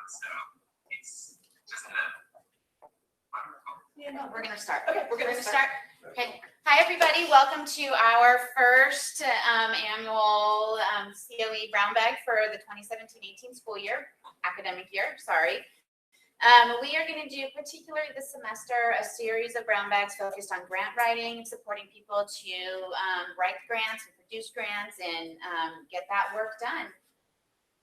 So it's just wonderful. We're going to start. Okay, we're going to start. Okay. Hi, everybody. Welcome to our first annual COE Brown Bag for the 2017-18 school year, academic year, sorry. We are going to do, particularly this semester, a series of brown bags focused on grant writing, supporting people to write grants and produce grants and get that work done.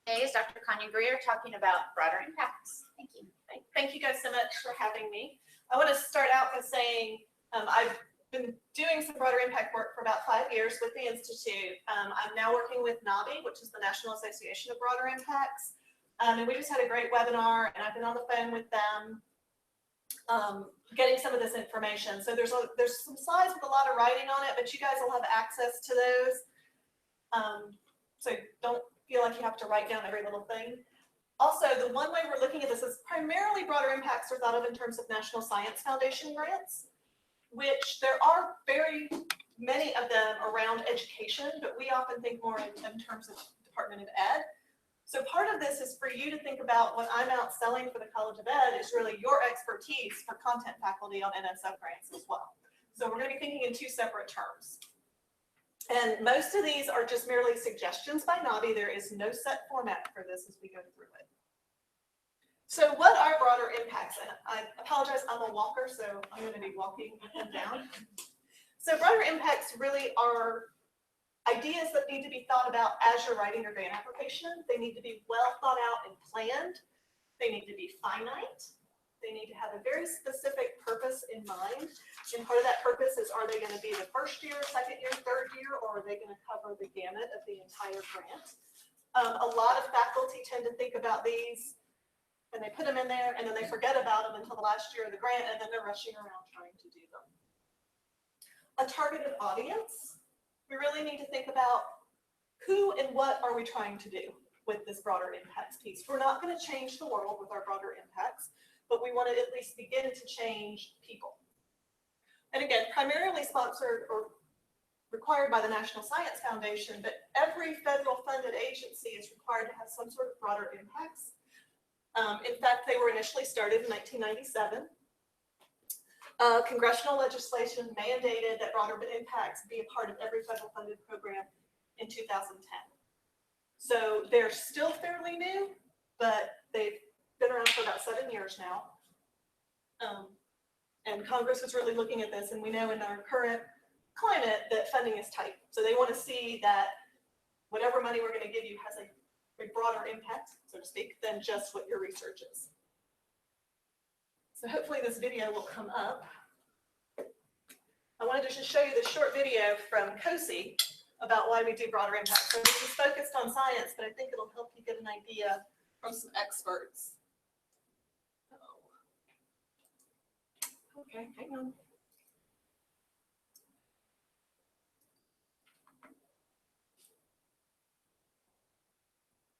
Today is Dr. Kania Greer talking about broader impacts. Thank you. Thank you guys so much for having me. I want to start out by saying I've been doing some broader impact work for about 5 years with the Institute. I'm now working with NABI, which is the National Association of Broader Impacts. And we just had a great webinar, and I've been on the phone with them getting some of this information. So there's some slides with a lot of writing on it, but you guys will have access to those. So don't feel like you have to write down every little thing. Also, the one way we're looking at this is primarily broader impacts are thought of in terms of National Science Foundation grants, which there are very many of them around education, but we often think more in terms of Department of Ed. So part of this is for you to think about what I'm out selling for the College of Ed is really your expertise for content faculty on NSF grants as well. So we're going to be thinking in two separate terms. And most of these are just merely suggestions by NABI. There is no set format for this as we go through it. So what are broader impacts? And I apologize, I'm a walker, so I'm going to be walking up and down. So broader impacts really are ideas that need to be thought about as you're writing your grant application. They need to be well thought out and planned. They need to be finite. They need to have a very specific purpose in mind. And part of that purpose is, are they going to be the first year, second year, third year, or are they going to cover the gamut of the entire grant? A lot of faculty tend to think about these and they put them in there and then they forget about them until the last year of the grant, and then they're rushing around trying to do them. A targeted audience. We really need to think about who and what are we trying to do with this broader impacts piece. We're not going to change the world with our broader impacts, but we want to at least begin to change people. And again, primarily sponsored or required by the National Science Foundation, but every federal funded agency is required to have some sort of broader impacts. In fact, they were initially started in 1997. Congressional legislation mandated that broader impacts be a part of every federal funded program in 2010. So they're still fairly new, but they've been around for about 7 years now. And Congress is really looking at this, and we know in our current climate that funding is tight. So they want to see that whatever money we're going to give you has a broader impact, so to speak, than just what your research is. So hopefully this video will come up. I wanted to just show you this short video from COE about why we do broader impact. So this is focused on science, but I think it'll help you get an idea from some experts. Okay, hang on.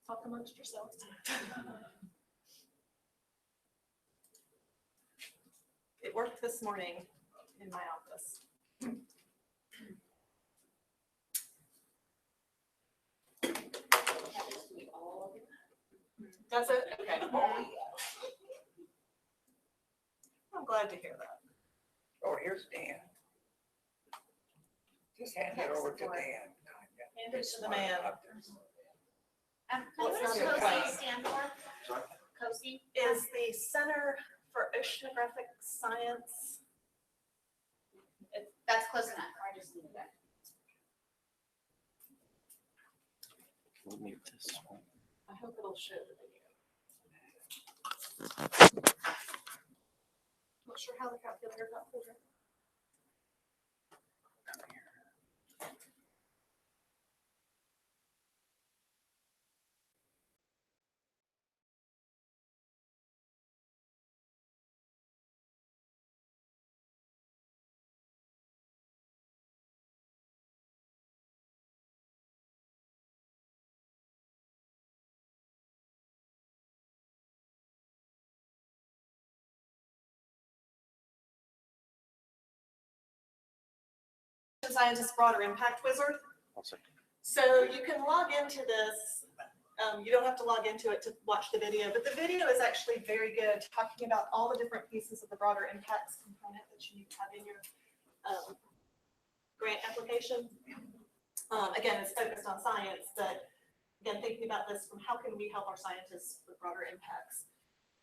Talk amongst yourselves. It worked this morning in my office. That's it? Okay. I'm glad to hear that. Oh, here's Dan. Just hand it over to Dan. Hand it to the man. What does COE stand for? COE Is the Center for Oceanographic Science. That's close enough. I just need that. We'll mute this one. I hope it'll show the video. Not sure how the calculator got pulled in. Scientist broader impact wizard. So you can log into this You don't have to log into it to watch the video, but the video is actually very good, talking about all the different pieces of the broader impacts component that you need to have in your grant application. Again, it's focused on science, but again, thinking about this from how can we help our scientists with broader impacts.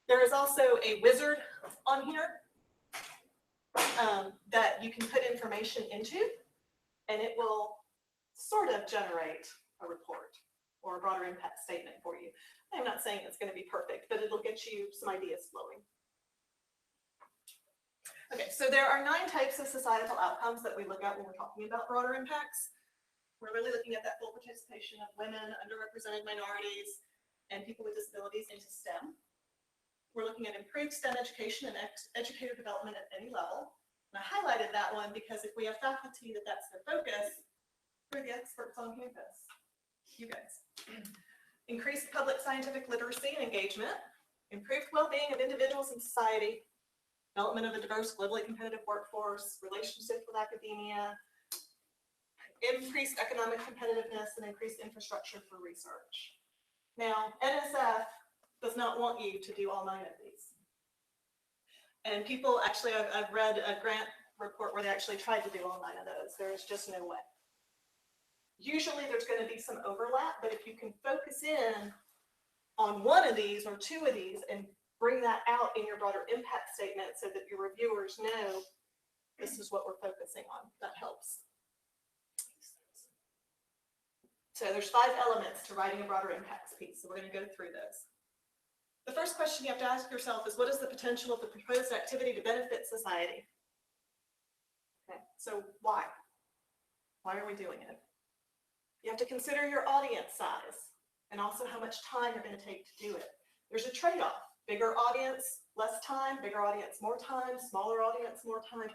There is also a wizard on here that you can put information into, and it will sort of generate a report or a broader impact statement for you. I'm not saying it's going to be perfect, but it'll get you some ideas flowing. Okay, so there are 9 types of societal outcomes that we look at when we're talking about broader impacts. We're really looking at that full participation of women, underrepresented minorities, and people with disabilities into STEM. We're looking at improved STEM education and educator development at any level. And I highlighted that one because if we have faculty that's their focus, who are the experts on campus? You guys. Increased public scientific literacy and engagement, improved well-being of individuals in society, development of a diverse, globally competitive workforce, relationship with academia, increased economic competitiveness, and increased infrastructure for research. Now, NSF does not want you to do all 9 of these. And people actually, I've read a grant report where they actually tried to do all 9 of those. There is just no way. Usually there's going to be some overlap, but if you can focus in on 1 of these or 2 of these and bring that out in your broader impact statement so that your reviewers know this is what we're focusing on, that helps. So there's 5 elements to writing a broader impacts piece, so we're going to go through those. The first question you have to ask yourself is, what is the potential of the proposed activity to benefit society? Okay, so why? Why are we doing it? You have to consider your audience size and also how much time you're going to take to do it. There's a trade-off. Bigger audience, less time, bigger audience, more time, smaller audience, more time.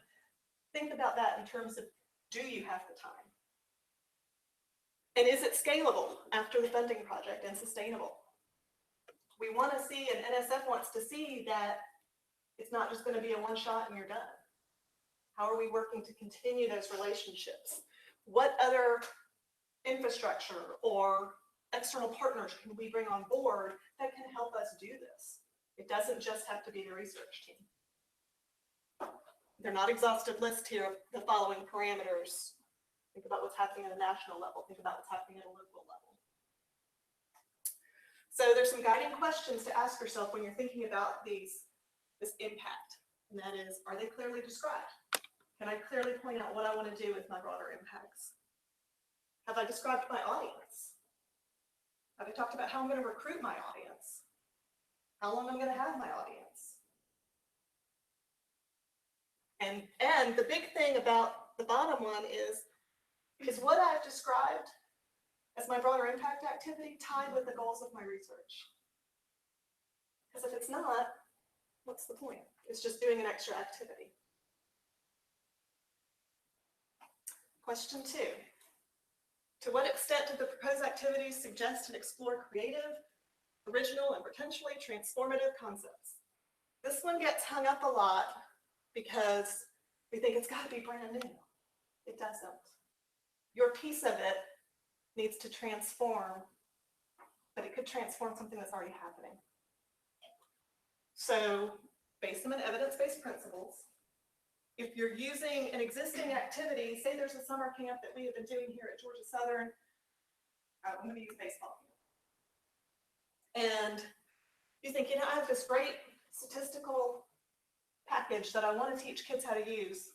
Think about that in terms of, do you have the time? And is it scalable after the funding project and sustainable? We want to see, and NSF wants to see that it's not just going to be a one-shot and you're done. How are we working to continue those relationships? What other infrastructure or external partners can we bring on board that can help us do this? It doesn't just have to be the research team. They're not exhaustive list here of the following parameters. Think about what's happening at a national level. Think about what's happening at a local level. So there's some guiding questions to ask yourself when you're thinking about this impact. And that is, are they clearly described? Can I clearly point out what I want to do with my broader impacts? Have I described my audience? Have I talked about how I'm going to recruit my audience? How long I'm going to have my audience? And the big thing about the bottom one is what I've described as my broader impact activity tied with the goals of my research? Because if it's not, what's the point? It's just doing an extra activity. Question 2. To what extent do the proposed activities suggest and explore creative, original, and potentially transformative concepts? This one gets hung up a lot because we think it's got to be brand new. It doesn't. Your piece of it needs to transform, but it could transform something that's already happening. So, base them on evidence-based principles. If you're using an existing activity, say there's a summer camp that we have been doing here at Georgia Southern, I'm going to use baseball. And you think, I have this great statistical package that I want to teach kids how to use.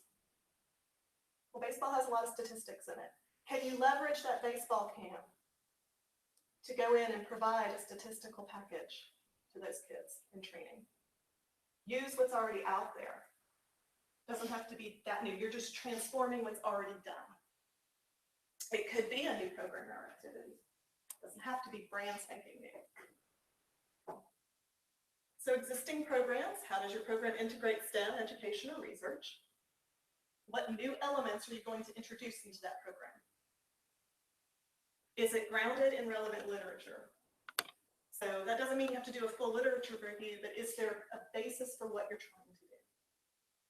Well, baseball has a lot of statistics in it. Can you leverage that baseball camp to go in and provide a statistical package to those kids in training? Use what's already out there. Doesn't have to be that new. You're just transforming what's already done. It could be a new program or activity. Doesn't have to be brand spanking new. So existing programs, how does your program integrate STEM, education, or research? What new elements are you going to introduce into that program? Is it grounded in relevant literature? So that doesn't mean you have to do a full literature review, but is there a basis for what you're trying to do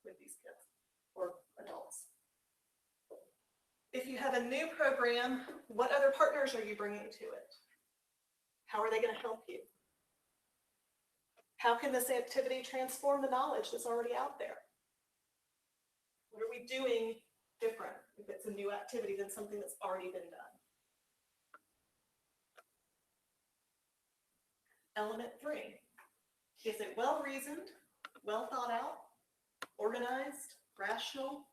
with these kids or adults? If you have a new program, what other partners are you bringing to it? How are they going to help you? How can this activity transform the knowledge that's already out there? What are we doing different if it's a new activity than something that's already been done? Element 3, is it well-reasoned, well thought out, organized, rational,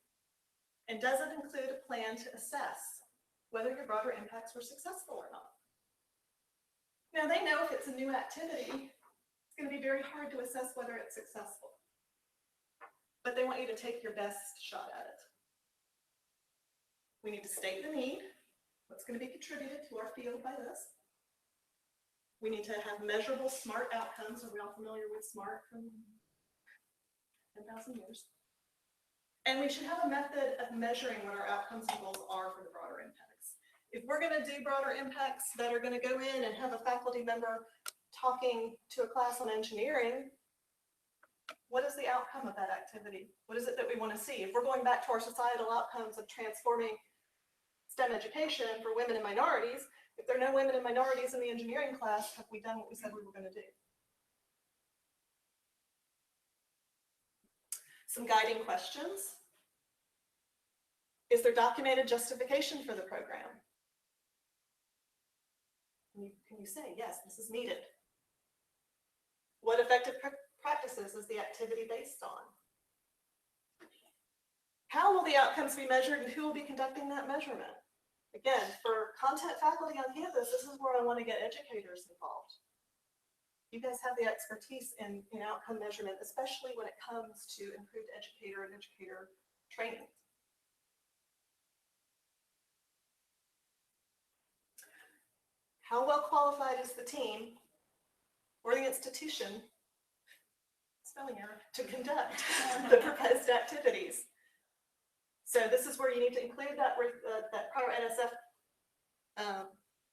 and does it include a plan to assess whether your broader impacts were successful or not? Now, they know if it's a new activity, it's going to be very hard to assess whether it's successful. But they want you to take your best shot at it. We need to state the need, what's going to be contributed to our field by this. We need to have measurable SMART outcomes. Are we all familiar with SMART from 10,000 years? And we should have a method of measuring what our outcomes and goals are for the broader impacts. If we're going to do broader impacts that are going to go in and have a faculty member talking to a class on engineering, what is the outcome of that activity? What is it that we want to see? If we're going back to our societal outcomes of transforming STEM education for women and minorities, if there are no women and minorities in the engineering class, have we done what we said we were going to do? Some guiding questions. Is there documented justification for the program? Can you say, yes, this is needed? What effective practices is the activity based on? How will the outcomes be measured and who will be conducting that measurement? Again, for content faculty on campus, this is where I want to get educators involved. You guys have the expertise in outcome measurement, especially when it comes to improved educator and educator training. How well qualified is the team or the institution, spelling error, to conduct the proposed activities? So this is where you need to include that prior NSF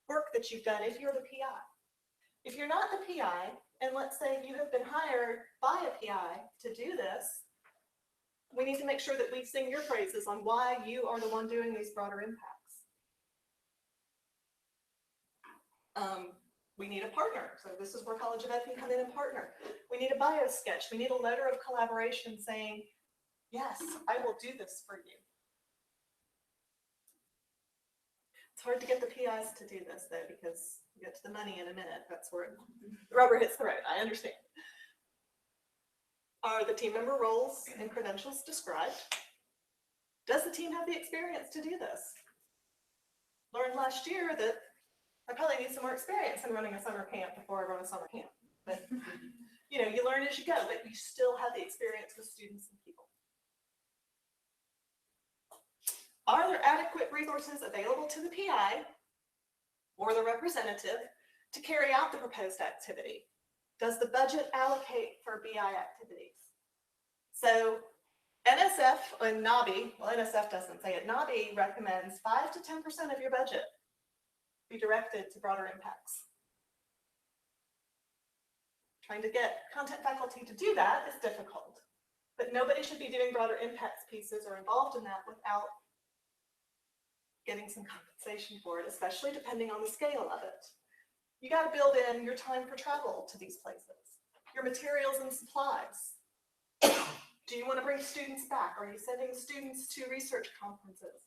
work that you've done if you're the PI. If you're not the PI, and let's say you have been hired by a PI to do this, we need to make sure that we sing your praises on why you are the one doing these broader impacts. We need a partner. So this is where College of Ed can come in and partner. We need a bio sketch. We need a letter of collaboration saying, yes, I will do this for you. It's hard to get the PIs to do this though, because we get to the money in a minute. That's where the rubber hits the road. I understand. Are the team member roles and credentials described? Does the team have the experience to do this? Learned last year that I probably need some more experience in running a summer camp before I run a summer camp. But you know, you learn as you go, but you still have the experience with students and people. Are there adequate resources available to the PI or the representative to carry out the proposed activity? Does the budget allocate for BI activities? So NSF and NABI, well, NSF doesn't say it, NABI recommends 5 to 10% of your budget be directed to broader impacts. Trying to get content faculty to do that is difficult, but nobody should be doing broader impacts pieces or involved in that without getting some compensation for it, especially depending on the scale of it. You got to build in your time for travel to these places, your materials and supplies. Do you want to bring students back? Are you sending students to research conferences?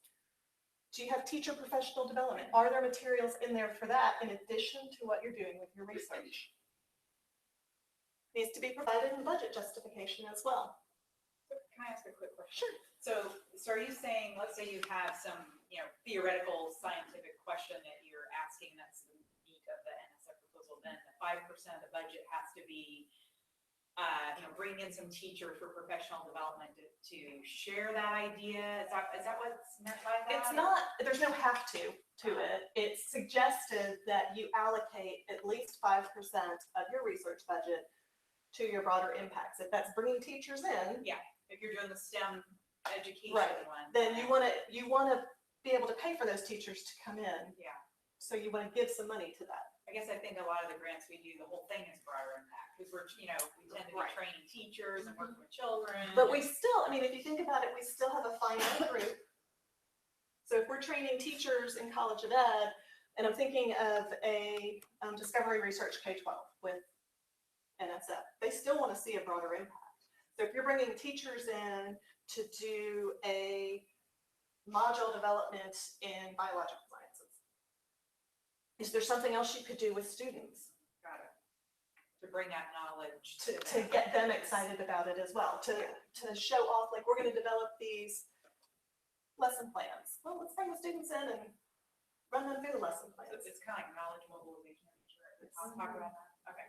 Do you have teacher professional development? Are there materials in there for that in addition to what you're doing with your research? Needs to be provided in budget justification as well. Can I ask a quick question? Sure. So are you saying, let's say you have some, theoretical scientific question that you're asking that's the meat of the NSF proposal, then the 5% of the budget has to be, bring in some teacher for professional development to share that idea. Is that what's meant by that? It's not, there's no have to it. It's suggested that you allocate at least 5% of your research budget to your broader impacts. If that's bringing teachers in, Yeah, if you're doing the STEM education right, one. then you want to be able to pay for those teachers to come in. Yeah. So you want to give some money to that. I guess I think a lot of the grants we do, the whole thing is broader impact, because we tend to be Right. training teachers and working with children. But we still, if you think about it, we still have a finite group. So if we're training teachers in College of Ed And I'm thinking of a discovery research K-12 with NSF. They still want to see a broader impact. So if you're bringing teachers in to do a module development in biological sciences, is there something else you could do with students? Got it. To bring that knowledge. To get them excited about it as well, to show off, like, we're gonna develop these lesson plans. Well, let's bring the students in and run them through the lesson plans. It's kind of like knowledge mobilization. I'll talk about that. Okay.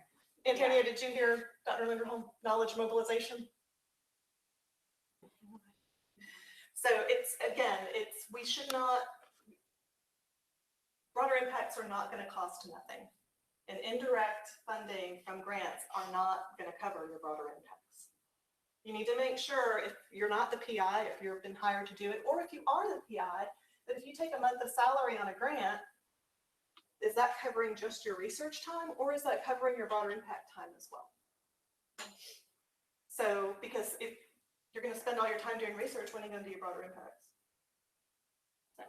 Antonio, did you hear Dr. Linderholm, knowledge mobilization? So it's, again, we should not, broader impacts are not gonna cost nothing. And indirect funding from grants are not gonna cover your broader impacts. You need to make sure, if you're not the PI, if you've been hired to do it, or if you are the PI, that if you take a month of salary on a grant, is that covering just your research time, or is that covering your broader impact time as well? So, because if you're gonna spend all your time doing research, when are you gonna do your broader impacts? So.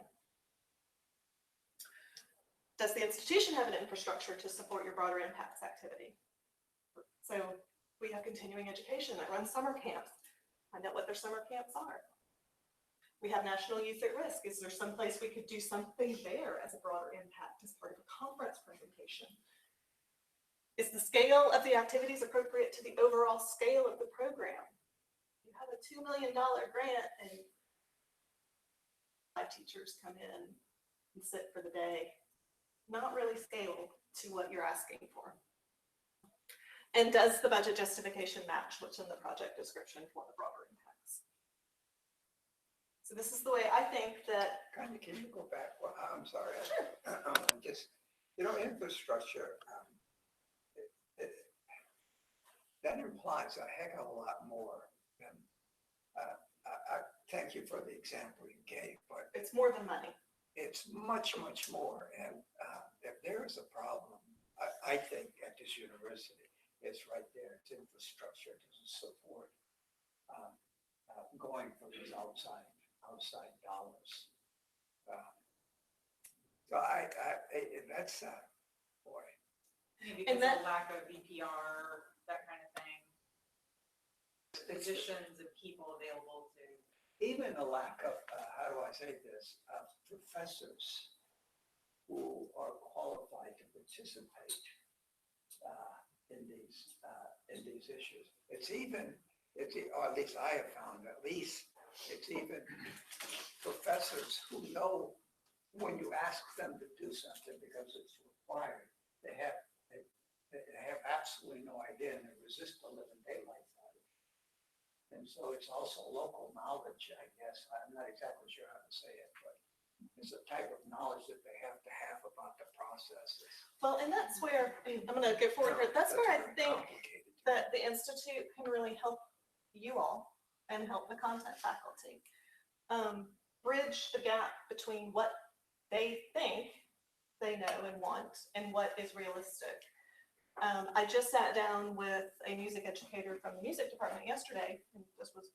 Does the institution have an infrastructure to support your broader impacts activity? So we have continuing education that runs summer camps. Find out what their summer camps are. We have National Youth at Risk. Is there some place we could do something there as a broader impact as part of a conference presentation? Is the scale of the activities appropriate to the overall scale of the program? You have a $2 million grant and 5 teachers come in and sit for the day. Not really scaled to what you're asking for. And does the budget justification match what's in the project description for the broader impacts? So this is the way I think that. Kania, can you go back? Well, I'm sorry. Sure. Just, infrastructure, that implies a heck of a lot more than, I thank you for the example you gave, but It's more than money. it's much, much more. And if there is a problem, I think at this university, it's right there. It's infrastructure to support going for these outside dollars. So that's boy. Maybe And because that- of lack of VPR, that kind of thing. Positions of people available to. Even a lack of, how do I say this, professors who are qualified to participate in these issues. Or at least I have found, it's even professors who know when you ask them to do something because it's required, they have absolutely no idea and they resist the living daylights out of it. And so it's also local knowledge, I guess. I'm not exactly sure how to say it, but it's a type of knowledge that they have to have about the processes. Well, and that's where, I'm gonna go forward here, that's where I very think complicated. that the Institute can really help you all and help the content faculty bridge the gap between what they think they know and want and what is realistic. I just sat down with a music educator from the music department yesterday, and this was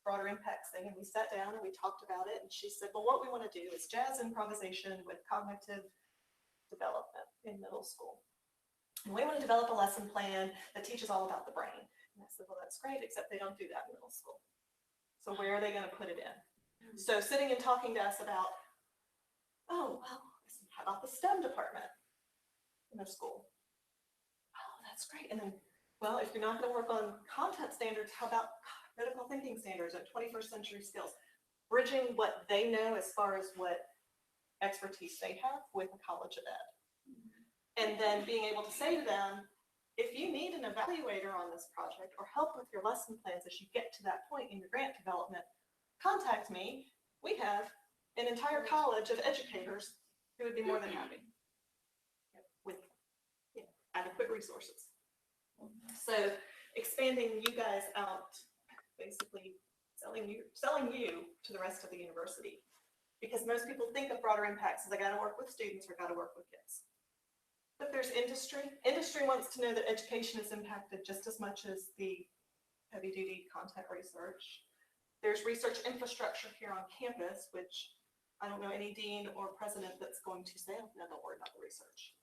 broader impacts thing, and we sat down and we talked about it, and she said, well, what we want to do is jazz improvisation with cognitive development in middle school. And we want to develop a lesson plan that teaches all about the brain. And I said, well, that's great, except they don't do that in middle school. So where are they going to put it in? So sitting and talking to us about, oh, well, how about the STEM department in their school? Oh, that's great. And then, well, if you're not going to work on content standards, how about critical thinking standards and 21st century skills? Bridging what they know as far as what expertise they have with the College of Ed. And then being able to say to them, if you need an evaluator on this project or help with your lesson plans as you get to that point in your grant development, contact me. We have an entire college of educators who would be more than happy with adequate resources. So expanding you guys out, basically selling you to the rest of the university. Because most people think of broader impacts as I got to work with students or got to work with kids. But there's industry. Industry wants to know that education is impacted just as much as the heavy duty content research. There's research infrastructure here on campus, which I don't know any dean or president that's going to say, oh, no, don't worry about the research.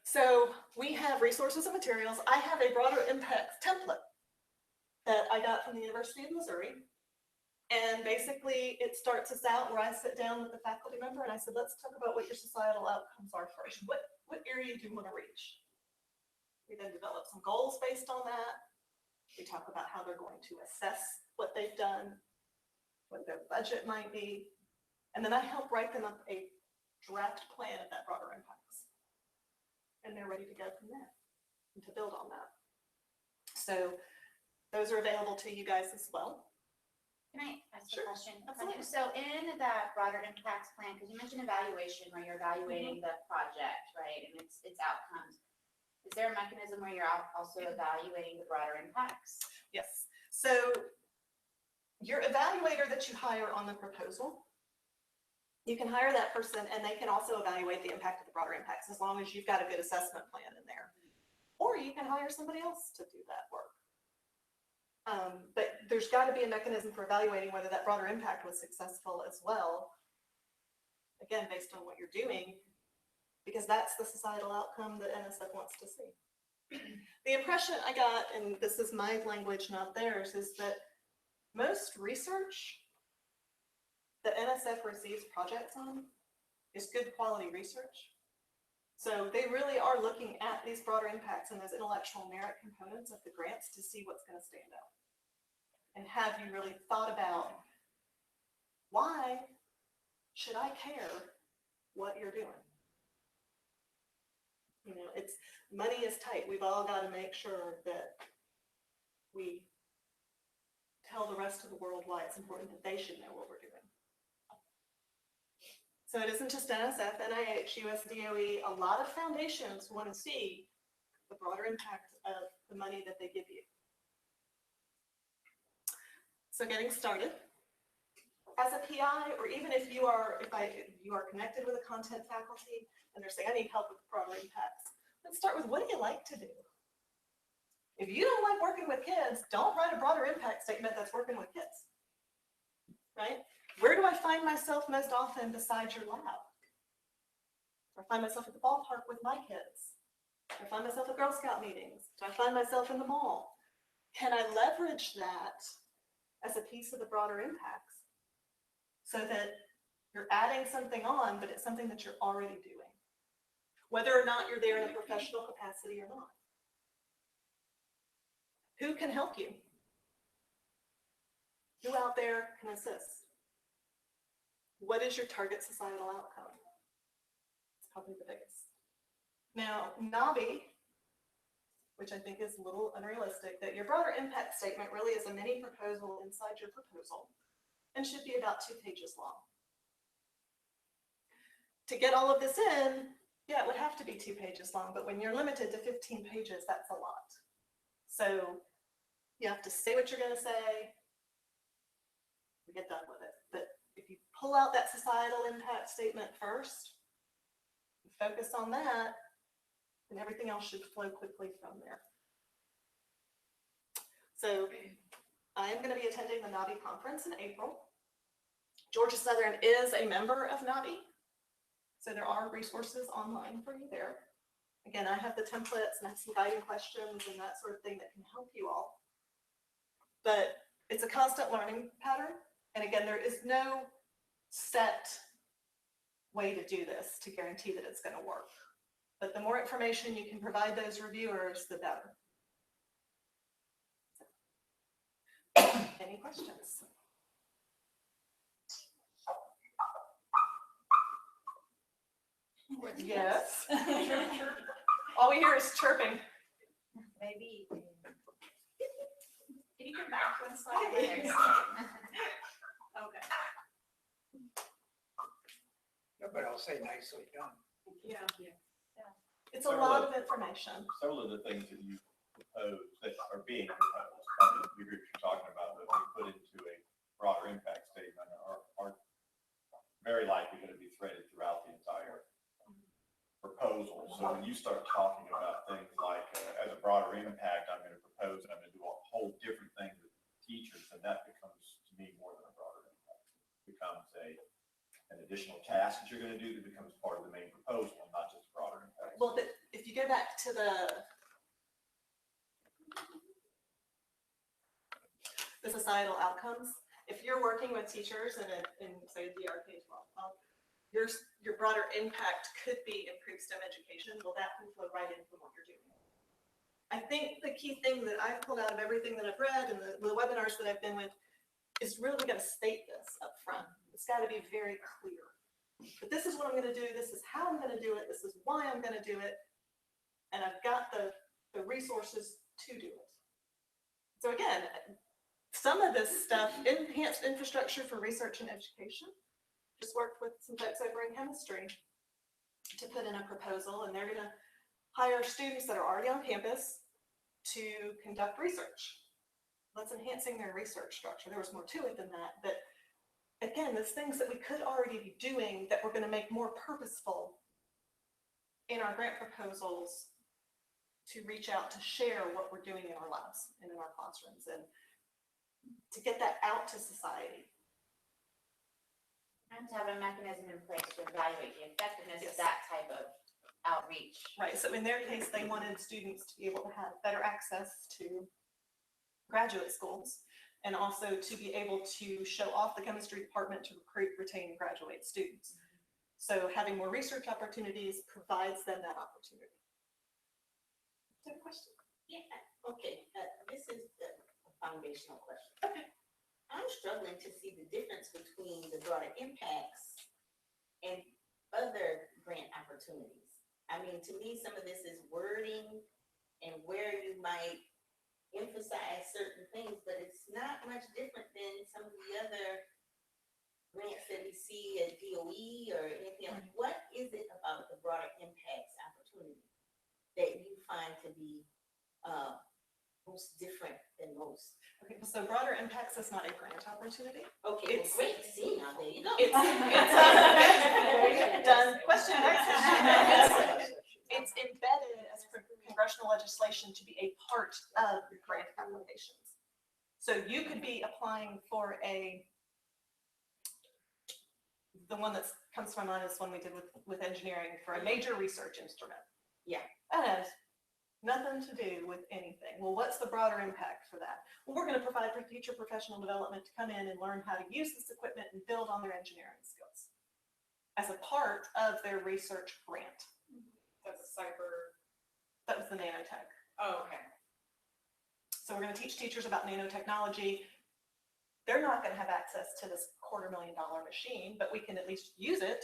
So we have resources and materials. I have a broader impact template that I got from the University of Missouri. And basically it starts us out where I sit down with the faculty member and I said, let's talk about what your societal outcomes are first. What area do you want to reach? We then develop some goals based on that. We talk about how they're going to assess what they've done, what their budget might be. And then I help write them up a draft plan of that broader impacts. And they're ready to go from there and to build on that. So those are available to you guys as well. Can I ask Sure, a question? absolutely. So in that broader impacts plan, because you mentioned evaluation where you're evaluating the project, right, and its outcomes. Is there a mechanism where you're also evaluating the broader impacts? Yes. So your evaluator that you hire on the proposal, you can hire that person and they can also evaluate the impact of the broader impacts as long as you've got a good assessment plan in there. Or you can hire somebody else to do that work. But there's got to be a mechanism for evaluating whether that broader impact was successful as well. Again, based on what you're doing, because that's the societal outcome that NSF wants to see. The impression I got, and this is my language, not theirs, is that most research that NSF receives projects on is good quality research. So they really are looking at these broader impacts and those intellectual merit components of the grants to see what's going to stand out. And have you really thought about why should I care what you're doing? You know, it's money is tight. We've all got to make sure that we tell the rest of the world why it's important that they should know what we're doing. So it isn't just NSF, NIH, USDOE, a lot of foundations want to see the broader impact of the money that they give you. So getting started. As a PI, or even if you are connected with a content faculty and they're saying, I need help with broader impacts, let's start with what do you like to do? If you don't like working with kids, don't write a broader impact statement that's working with kids, right? Where do I find myself most often besides your lab? Do I find myself at the ballpark with my kids? Do I find myself at Girl Scout meetings? Do I find myself in the mall? Can I leverage that as a piece of the broader impacts so that you're adding something on, but it's something that you're already doing, whether or not you're there in a professional capacity or not? Who can help you? Who out there can assist? What is your target societal outcome? It's probably the biggest. Now, NABI, which I think is a little unrealistic, that your broader impact statement really is a mini proposal inside your proposal and should be about 2 pages long. To get all of this in, yeah, it would have to be 2 pages long, but when you're limited to 15 pages, that's a lot. So you have to say what you're going to say, we get done with it. But if you pull out that societal impact statement first, focus on that, and everything else should flow quickly from there. So I am going to be attending the NABI conference in April. Georgia Southern is a member of NABI, so there are resources online for you there. Again, I have the templates and I have some guiding questions and that sort of thing that can help you all. But it's a constant learning pattern. And again, there is no set way to do this to guarantee that it's going to work. But the more information you can provide those reviewers, the better. Any questions? Yes. All we hear is chirping. Maybe. Can you come back one slide? Okay. Okay. But I'll say nicely done. Yeah. It's a lot of information. Several of the things that you propose that are being proposed, I mean, the groups you're talking about that we put into a broader impact statement are very likely going to be threaded throughout the entire proposal. So when you start talking about things like, as a broader impact, I'm going to propose and I'm going to do a whole different thing with teachers, and that becomes, to me, more than a broader impact. that you're gonna do that becomes part of the main proposal, not just broader impacts. Well, but if you go back to the societal outcomes, if you're working with teachers in say DRK 12, your broader impact could be improved STEM education. Well, that can flow right in from what you're doing. I think the key thing that I've pulled out of everything that I've read and the webinars that I've been with is really got to state this up front. It's got to be very clear. But this is what I'm going to do. This is how I'm going to do it. This is why I'm going to do it. And I've got the resources to do it. So again, some of this stuff, enhanced infrastructure for research and education, just worked with some folks over in chemistry to put in a proposal, and they're going to hire students that are already on campus to conduct research. That's enhancing their research structure. There was more to it than that, but again, there's things that we could already be doing that we're going to make more purposeful in our grant proposals to reach out to share what we're doing in our labs and in our classrooms and to get that out to society. And to have a mechanism in place to evaluate the effectiveness Yes. of that type of outreach. Right, so in their case, they wanted students to be able to have better access to graduate schools and also to be able to show off the chemistry department to recruit, retain, and graduate students. So having more research opportunities provides them that opportunity. Is that a question? Yeah, okay, this is a foundational question. Okay. I'm struggling to see the difference between the broader impacts and other grant opportunities. I mean, to me, some of this is wording and where you might emphasize certain things, but it's not much different than some of the other grants that we see at DOE or anything else. What is it about the broader impacts opportunity that you find to be most different than most? Okay, so broader impacts is not a grant opportunity. Okay, It's- well, great, see, now there you go. It's done. Question next. It's embedded as congressional legislation to be a part of grant applications. So you could be applying for the one that comes to my mind is one we did with engineering for a major research instrument. Yeah. That has nothing to do with anything. Well, what's the broader impact for that? Well, we're going to provide for teacher professional development to come in and learn how to use this equipment and build on their engineering skills as a part of their research grant. That's cyber. That was the nanotech. Oh, okay. So we're going to teach teachers about nanotechnology. They're not going to have access to this $250,000 machine, but we can at least use it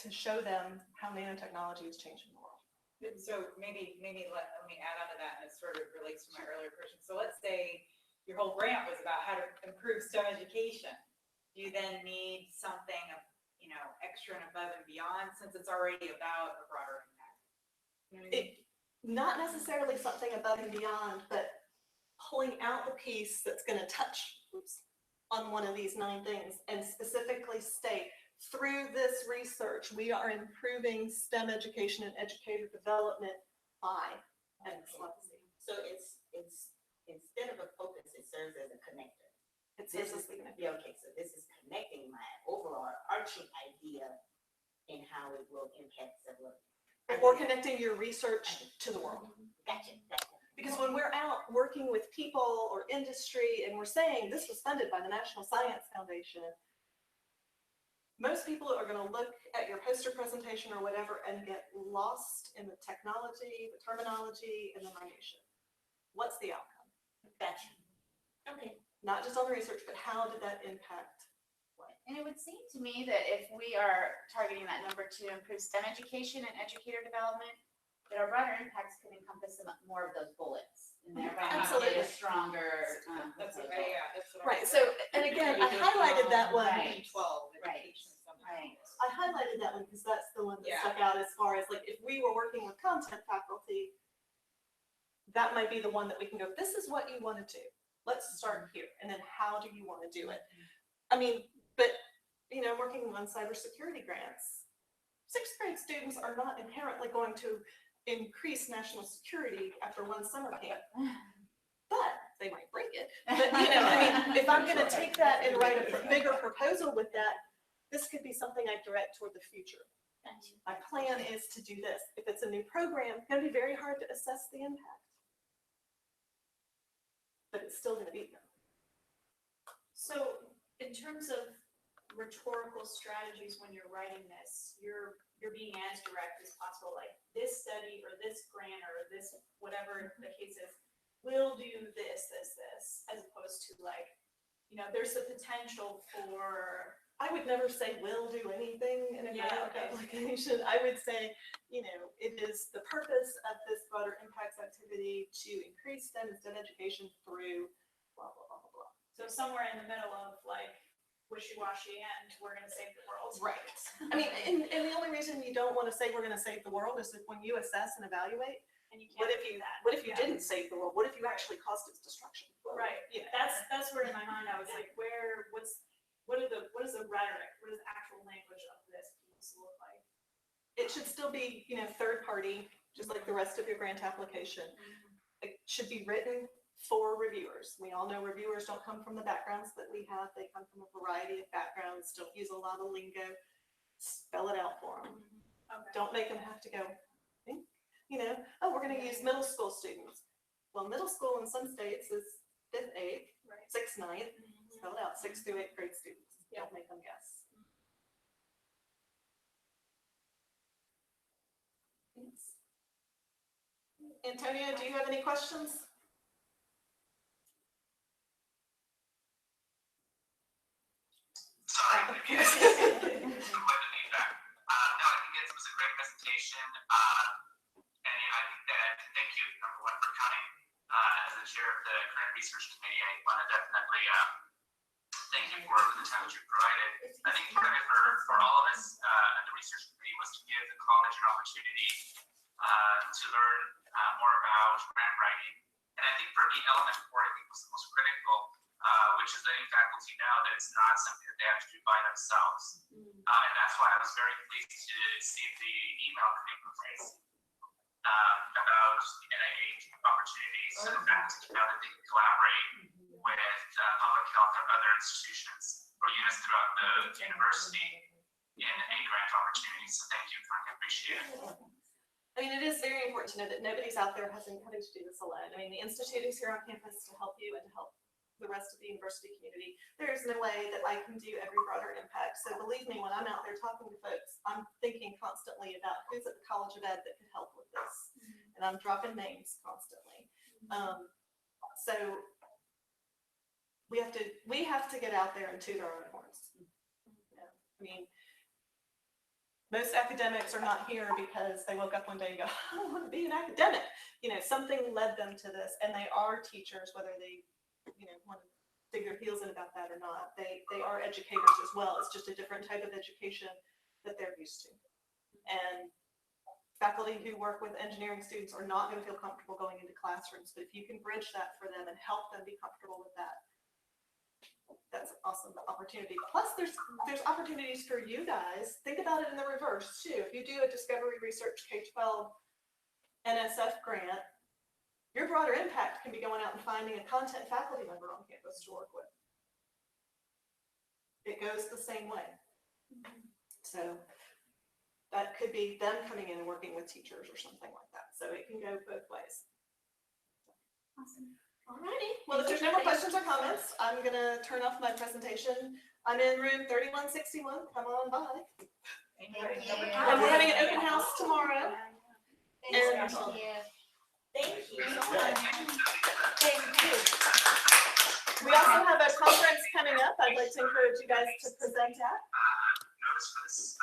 to show them how nanotechnology is changing the world. So maybe let me add on to that, and it sort of relates to my earlier question. So let's say your whole grant was about how to improve STEM education. Do you then need something, extra and above and beyond, since it's already about a broader impact? You know what I mean? Not necessarily something above and beyond, but pulling out the piece that's going to touch on one of these 9 things and specifically state, through this research, we are improving STEM education and educator development by X, Y, Z. So it's instead of a focus, it serves as a connector. This is the Yeah, okay, so this is connecting my overall arching idea and how it will impact several. or connecting your research to the world. Gotcha. Because when we're out working with people or industry and we're saying this was funded by the National Science Foundation, most people are going to look at your poster presentation or whatever and get lost in the technology, the terminology, and the minutia. What's the outcome? Gotcha. Okay. Not just on the research, but how did that impact what? And it would seem to me that if we are targeting that number to improve STEM education and educator development, that our broader impacts can encompass more of those bullets. And thereby Absolutely. get a stronger. That's proposal. okay, yeah, that's what Right, so, and again, I highlighted that one. Right. 12, Right. education somehow. Right. I highlighted that one because that's the one that Yeah. stuck out as far as like, if we were working with content faculty, that might be the one that we can go, this is what you want to do. Let's start here. And then how do you want to do it? I mean, but, working on cybersecurity grants, 6th grade students are not inherently going to increase national security after one summer camp, but they might break it. But, if I'm going to take that and write a bigger proposal with that, this could be something I direct toward the future. My plan is to do this. If it's a new program, it's gonna be very hard to assess the impact. But it's still gonna be there. So in terms of rhetorical strategies when you're writing this, you're being as direct as possible, like this study or this grant or this, whatever the case is, will do this, as opposed to like, there's the potential for. I would never say will do anything in a Yeah, grant okay. application. I would say, it is the purpose of this broader impacts activity to increase STEM and STEM education through blah, blah, blah, blah, blah. So somewhere in the middle of like wishy-washy and we're gonna save the world. Right. I mean, and the only reason you don't want to say we're going to save the world is if when you assess and evaluate, And you what can't if do that. what if you Yeah. didn't save the world? What if you actually caused its destruction? Right, Yeah. that's where in my mind I was like, what is the rhetoric, what is the actual language of this piece look like? It should still be, third party, just like the rest of your grant application. It should be written for reviewers. We all know reviewers don't come from the backgrounds that we have. They come from a variety of backgrounds, don't use a lot of lingo. Spell it out for them. Okay. Don't make them have to go, think, oh, we're going to use middle school students. Well, middle school in some states is 5th, 8th, Right. 6th, 9th. Spell it out, 6th through 8th grade students. Don't make them guess. Thanks. Antonio, do you have any questions? Sorry, Okay. quite the feedback. No, I think it was a great presentation. And I think that, thank you, number one, for coming. As the chair of the current research committee, I want to definitely thank you for the time that you provided. I think part of it for all of us at the research committee was to give the college an opportunity to learn more about grant writing. And I think for me, element 4, I think was the most critical, which is letting faculty know that it's not something that they have to do by themselves. And that's why I was very pleased to see the email coming from Tracy about the NIH opportunities so the faculty know that they can collaborate with public health or other institutions or units throughout the university in a grant opportunity. So thank you, Kania, appreciate it. I mean, it is very important to know that nobody's out there having to do this alone. I mean, the institute is here on campus to help you and to help the rest of the university community. There is no way that I can do every broader impact. So believe me, when I'm out there talking to folks, I'm thinking constantly about who's at the College of Ed that could help with this. And I'm dropping names constantly. So we have to get out there and toot our own horns. Yeah. I mean, most academics are not here because they woke up one day and go, I want to be an academic. Something led them to this, and they are teachers, whether they, want to dig their heels in about that or not. They are educators as well. It's just a different type of education that they're used to. And faculty who work with engineering students are not going to feel comfortable going into classrooms, but if you can bridge that for them and help them be comfortable with that, that's an awesome opportunity. Plus, there's opportunities for you guys. Think about it in the reverse too. If you do a discovery research K-12 NSF grant, your broader impact can be going out and finding a content faculty member on campus to work with. It goes the same way. So that could be them coming in and working with teachers or something like that. So it can go both ways. Awesome. Alrighty, well, if there's no more questions or comments, I'm gonna turn off my presentation. I'm in room 3161, come on by. Thank you. And we're having an open house tomorrow. Thanks, And- Rachel. Thank you so Yeah. much. Thank you. We also have a conference coming up I'd like to encourage you guys to present at. Notice for this